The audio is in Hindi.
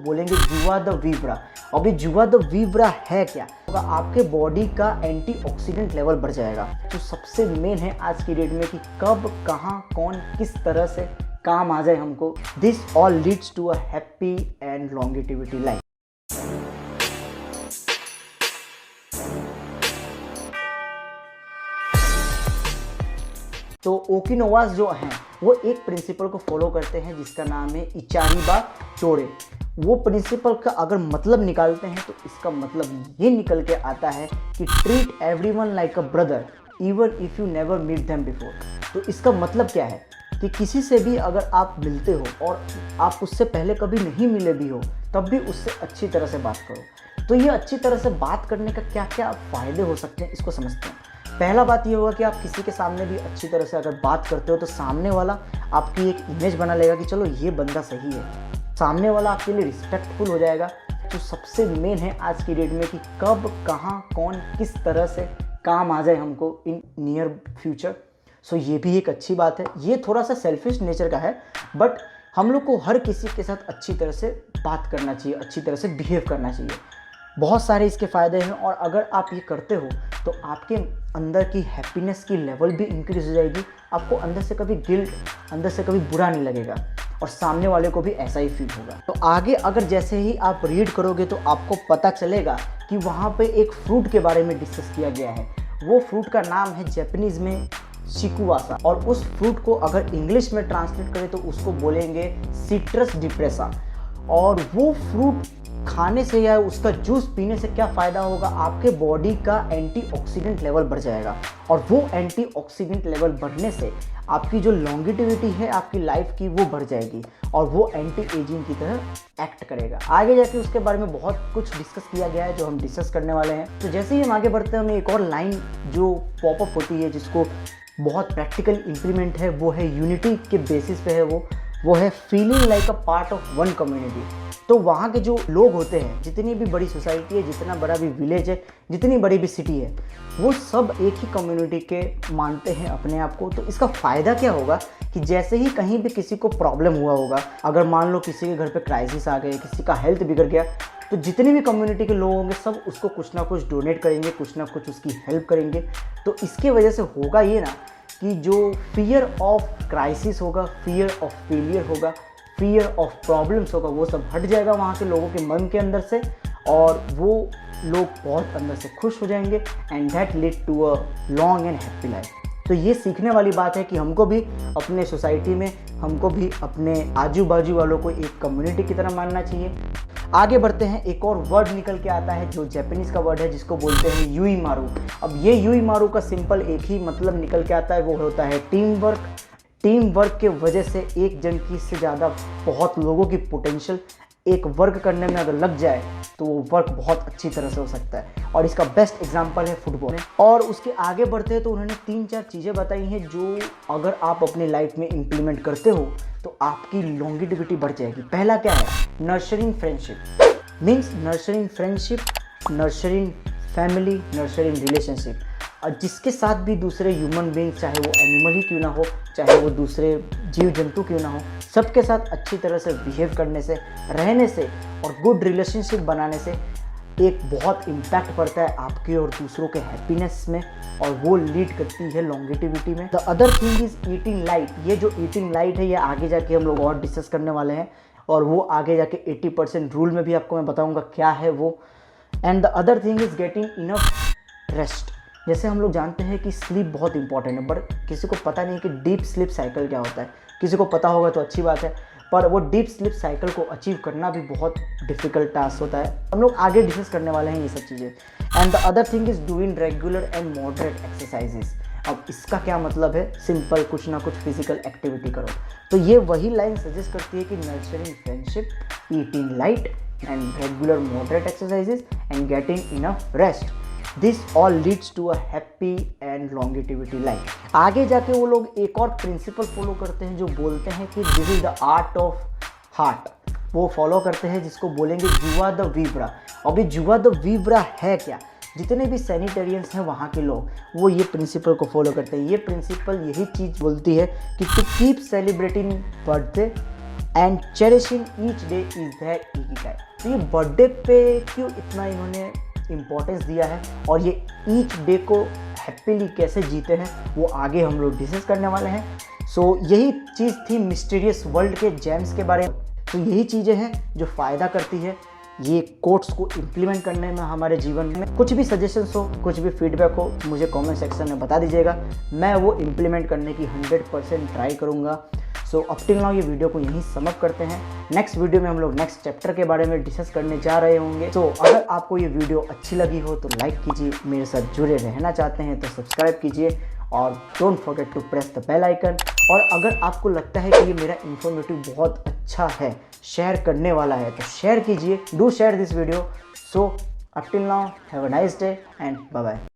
बोलेंगे जुआ द वीब्रा। अभी जुआ द वीब्रा है क्या होगा, आपके बॉडी का एंटीऑक्सीडेंट लेवल बढ़ जाएगा। जो सबसे मेन है आज की डेट में कि कब कहाँ कौन किस तरह से काम आ जाए हमको। This all leads to a happy and longevity life. तो ओकिनोवास जो हैं वो एक प्रिंसिपल को फॉलो करते हैं जिसका नाम है इचारिबा चोरे। वो प्रिंसिपल का अगर मतलब निकालते हैं तो इसका मतलब ये निकल के आता है कि treat everyone like a brother even if you never meet them before. तो इसका मतलब क्या है कि किसी से भी अगर आप मिलते हो और आप उससे पहले कभी नहीं मिले भी हो तब भी उससे अच्छी तरह से बात करो। तो ये अच्छी तरह से बात करने का क्या क्या फ़ायदे हो सकते हैं इसको समझते हैं। पहला बात ये होगा कि आप किसी के सामने भी अच्छी तरह से अगर बात करते हो तो सामने वाला आपकी एक इमेज बना लेगा कि चलो ये बंदा सही है। सामने वाला आपके लिए रिस्पेक्टफुल हो जाएगा। जो सबसे मेन है आज की डेट में कि कब कहाँ कौन किस तरह से काम आ जाए हमको इन नियर फ्यूचर। सो ये भी एक अच्छी बात है। ये थोड़ा सा सेल्फिश नेचर का है बट हम लोग को हर किसी के साथ अच्छी तरह से बात करना चाहिए, अच्छी तरह से बिहेव करना चाहिए। बहुत सारे इसके फ़ायदे हैं और अगर आप ये करते हो तो आपके अंदर की हैप्पीनेस की लेवल भी इंक्रीज़ हो जाएगी। आपको अंदर से कभी गिल्ट, अंदर से कभी बुरा नहीं लगेगा और सामने वाले को भी ऐसा ही फील होगा। तो आगे अगर जैसे ही आप रीड करोगे तो आपको पता चलेगा कि वहाँ पे एक फ्रूट के बारे में डिस्कस किया गया है। वो फ्रूट का नाम है जापानीज़ में शिकुवासा और उस फ्रूट को अगर इंग्लिश में ट्रांसलेट करें तो उसको बोलेंगे सिट्रस डिप्रेसा। और वो फ्रूट खाने से या उसका जूस पीने से क्या फ़ायदा होगा, आपके बॉडी का एंटीऑक्सीडेंट लेवल बढ़ जाएगा और वो एंटीऑक्सीडेंट लेवल बढ़ने से आपकी जो लॉन्गेटिविटी है आपकी लाइफ की वो बढ़ जाएगी और वो एंटी एजिंग की तरह एक्ट करेगा। आगे जाके उसके बारे में बहुत कुछ डिस्कस किया गया है जो हम डिस्कस करने वाले हैं। तो जैसे ही हम आगे बढ़ते हैं हमें एक और लाइन जो पॉपअप होती है जिसको बहुत प्रैक्टिकल इम्प्लीमेंट है वो है यूनिटी के बेसिस पे है। वो है feeling like a part of one community. तो वहाँ के जो लोग होते हैं, जितनी भी बड़ी सोसाइटी है, जितना बड़ा भी विलेज है, जितनी बड़ी भी सिटी है, वो सब एक ही कम्युनिटी के मानते हैं अपने आप को। तो इसका फ़ायदा क्या होगा कि जैसे ही कहीं भी किसी को प्रॉब्लम हुआ होगा, अगर मान लो किसी के घर पे क्राइसिस आ गए, किसी का हेल्थ बिगड़ गया, तो जितने भी कम्युनिटी के लोग होंगे सब उसको कुछ ना कुछ डोनेट करेंगे, कुछ ना कुछ उसकी हेल्प करेंगे। तो इसके वजह से होगा ये ना कि जो फियर ऑफ क्राइसिस होगा, फियर ऑफ फेलियर होगा, फियर ऑफ प्रॉब्लम्स होगा, वो सब हट जाएगा वहाँ के लोगों के मन के अंदर से और वो लोग बहुत अंदर से खुश हो जाएंगे and that lead to a long and happy life. तो ये सीखने वाली बात है कि हमको भी अपने सोसाइटी में, हमको भी अपने आजू बाजू वालों को एक कम्युनिटी की तरह मानना चाहिए। आगे बढ़ते हैं, एक और वर्ड निकल के आता है जो जापानीज़ का वर्ड है जिसको बोलते हैं यूई मारू। अब ये यूई मारू का सिंपल एक ही मतलब निकल के आता है, वो होता है टीम वर्क। टीम वर्क के वजह से एक जन की से ज़्यादा बहुत लोगों की पोटेंशियल एक वर्क करने में अगर लग जाए तो वो वर्क बहुत अच्छी तरह से हो सकता है और इसका बेस्ट एग्जांपल है फुटबॉल। और उसके आगे बढ़ते हैं तो उन्होंने 3-4 चीज़ें बताई हैं जो अगर आप अपनी लाइफ में इम्प्लीमेंट करते हो तो आपकी लॉन्गेटिविटी बढ़ जाएगी। पहला क्या है, nurturing friendship. Means nurturing friendship, nurturing family, nurturing relationship. और जिसके साथ भी दूसरे ह्यूमन बींग, चाहे वो एनिमल ही क्यों ना हो, चाहे वो दूसरे जीव जंतु क्यों ना हो, सबके साथ अच्छी तरह से बिहेव करने से, रहने से और गुड रिलेशनशिप बनाने से एक बहुत इम्पैक्ट पड़ता है आपके और दूसरों के हैप्पीनेस में और वो लीड करती है लॉन्गेटिविटी में। The other thing is eating light. ये जो ईटिंग लाइट है ये आगे जाके हम लोग और डिस्कस करने वाले हैं और वो आगे जाके 80% रूल में भी आपको मैं बताऊँगा क्या है वो। And the other thing is getting enough rest. जैसे हम लोग जानते हैं कि स्लीप बहुत इंपॉर्टेंट है बट किसी को पता नहीं कि डीप स्लीप साइकिल क्या होता है। किसी को पता होगा तो अच्छी बात है पर वो डीप स्लीप साइकिल को अचीव करना भी बहुत डिफिकल्ट टास्क होता है। हम लोग आगे डिस्कस करने वाले हैं ये सब चीज़ें। And the other thing is doing regular and moderate exercises. अब इसका क्या मतलब है, सिंपल कुछ ना कुछ फिजिकल एक्टिविटी करो। तो ये वही लाइन सजेस्ट करती है कि nurturing friendship, eating light and regular moderate exercises and getting enough rest, this all leads to a happy and longevity life. आगे जाके वो लोग एक और प्रिंसिपल फॉलो करते हैं जो बोलते हैं कि this is the art of heart. वो फॉलो करते हैं जिसको बोलेंगे जुआ द वीब्रा। अभी जुआ द वीब्रा है क्या, जितने भी सैनिटेरियंस हैं वहाँ के लोग वो ये प्रिंसिपल को फॉलो करते हैं। ये प्रिंसिपल यही चीज़ बोलती है कि to keep celebrating birthday and cherishing each day is that ikigai. तो ये बर्थडे पे क्यों इतना इन्होंने इम्पोर्टेंस दिया है और ये ईच डे को हैप्पीली कैसे जीते हैं वो आगे हम लोग डिस्कस करने वाले हैं। सो यही चीज़ थी मिस्टीरियस वर्ल्ड के जेम्स के बारे में। तो यही चीज़ें हैं जो फ़ायदा करती है ये कोट्स को इम्प्लीमेंट करने में हमारे जीवन में। कुछ भी सजेशंस हो, कुछ भी फीडबैक हो, मुझे कमेंट सेक्शन में बता दीजिएगा, मैं वो इम्प्लीमेंट करने की 100% ट्राई करूँगा। सो अप टिल नाउ ये वीडियो को यहीं समाप्त करते हैं। नेक्स्ट वीडियो में हम लोग नेक्स्ट चैप्टर के बारे में डिस्कस करने जा रहे होंगे। तो अगर आपको ये वीडियो अच्छी लगी हो तो लाइक कीजिए, मेरे साथ जुड़े रहना चाहते हैं तो सब्सक्राइब कीजिए और don't forget to press the bell icon. और अगर आपको लगता है कि ये मेरा इन्फॉर्मेटिव बहुत अच्छा है, शेयर करने वाला है, तो शेयर कीजिए, do share this video. So up till now have a nice day and bye bye.